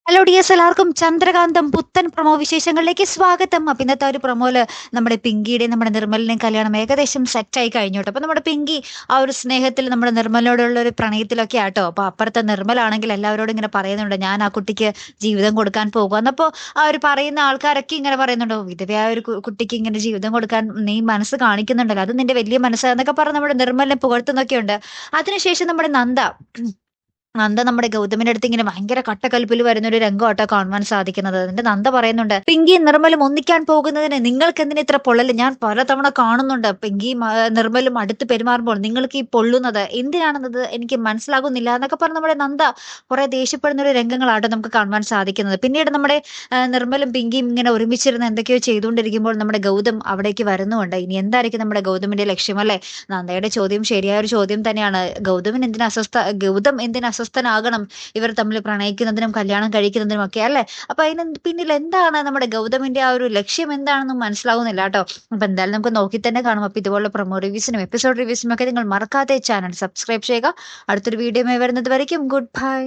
Hello dears, എല്ലാവർക്കും ചന്ദ്രകാന്തം പുത്തൻ promo വിശേഷങ്ങളിലേക്ക് സ്വാഗതം. അപ്പൊ ഇന്നത്തെ ഒരു പ്രൊമോയില് നമ്മുടെ പിങ്കിയുടെയും നമ്മുടെ നിർമ്മലിന്റെയും കല്യാണം ഏകദേശം സെറ്റായി കഴിഞ്ഞു കേട്ടോ. അപ്പൊ നമ്മുടെ പിങ്കി ആ ഒരു സ്നേഹത്തിൽ നമ്മുടെ നിർമ്മലിനോടുള്ള ഒരു പ്രണയത്തിലൊക്കെ ആട്ടോ. അപ്പൊ അപ്പുറത്തെ നിർമ്മലാണെങ്കിൽ എല്ലാവരോടും ഇങ്ങനെ പറയുന്നുണ്ട്, ഞാൻ ആ കുട്ടിക്ക് ജീവിതം കൊടുക്കാൻ പോകുക. അപ്പോ ആ ഒരു പറയുന്ന ആൾക്കാരൊക്കെ ഇങ്ങനെ പറയുന്നുണ്ടോ, വിധവയായ ഒരു കുട്ടിക്ക് ഇങ്ങനെ ജീവിതം കൊടുക്കാൻ നീ മനസ്സ് കാണിക്കുന്നുണ്ടല്ലോ, അത് നിന്റെ വലിയ മനസ്സാന്നൊക്കെ പറഞ്ഞ് നമ്മുടെ നിർമ്മലിനെ പുകഴ്ത്തുന്നൊക്കെയുണ്ട്. അതിനുശേഷം നമ്മുടെ നന്ദ നമ്മുടെ ഗൗതമിന്റെ അടുത്ത് ഇങ്ങനെ ഭയങ്കര കട്ടക്കലിപ്പിൽ വരുന്ന ഒരു രംഗമാട്ടോ കാണുവാൻ സാധിക്കുന്നത്. അതിന്റെ നന്ദ പറയുന്നുണ്ട്, പിങ്കിയും നിർമ്മലും ഒന്നിക്കാൻ പോകുന്നതിന് നിങ്ങൾക്ക് എന്തിനാ ഇത്ര പൊള്ളല്? ഞാൻ പലതവണ കാണുന്നുണ്ട് പിങ്കിയും നിർമ്മലും അടുത്ത് പെരുമാറുമ്പോൾ നിങ്ങൾക്ക് ഈ പൊള്ളുന്നത് എന്തിനാണെന്നത് എനിക്ക് മനസ്സിലാകുന്നില്ല എന്നൊക്കെ പറഞ്ഞ് നമ്മുടെ നന്ദ കുറെ ദേഷ്യപ്പെടുന്ന ഒരു രംഗങ്ങളാട്ടോ നമുക്ക് കാണുവാൻ സാധിക്കുന്നത്. പിന്നീട് നമ്മുടെ നിർമ്മലും പിങ്കിയും ഇങ്ങനെ ഒരുമിച്ചിരുന്ന് എന്തൊക്കെയോ ചെയ്തുകൊണ്ടിരിക്കുമ്പോൾ നമ്മുടെ ഗൗതം അവിടേക്ക് വരുന്നുണ്ട്. ഇനി എന്തായിരിക്കും നമ്മുടെ ഗൗതമിന്റെ ലക്ഷ്യം, അല്ലെ? നന്ദയുടെ ചോദ്യം ശരിയായ ഒരു ചോദ്യം തന്നെയാണ്. ഗൗതം എന്തിന് അസ്വസ്ഥനാകണം ഇവർ തമ്മിൽ പ്രണയിക്കുന്നതിനും കല്യാണം കഴിക്കുന്നതിനും ഒക്കെ, അല്ലെ? അപ്പൊ അതിന് പിന്നിൽ എന്താണ് നമ്മുടെ ഗൗതമിന്റെ ആ ഒരു ലക്ഷ്യം എന്താണെന്നും മനസ്സിലാവുന്നില്ല കേട്ടോ. അപ്പൊ എന്തായാലും നമുക്ക് നോക്കി തന്നെ കാണും. അപ്പൊ ഇതുപോലുള്ള പ്രൊമോ റിവ്യൂസിനും എപ്പിസോഡ് റിവ്യൂസിനും ഒക്കെ നിങ്ങൾ മറക്കാതെ ചാനൽ സബ്സ്ക്രൈബ് ചെയ്യുക. അടുത്തൊരു വീഡിയോ വരുന്നത് വരയ്ക്കും ഗുഡ് ബൈ.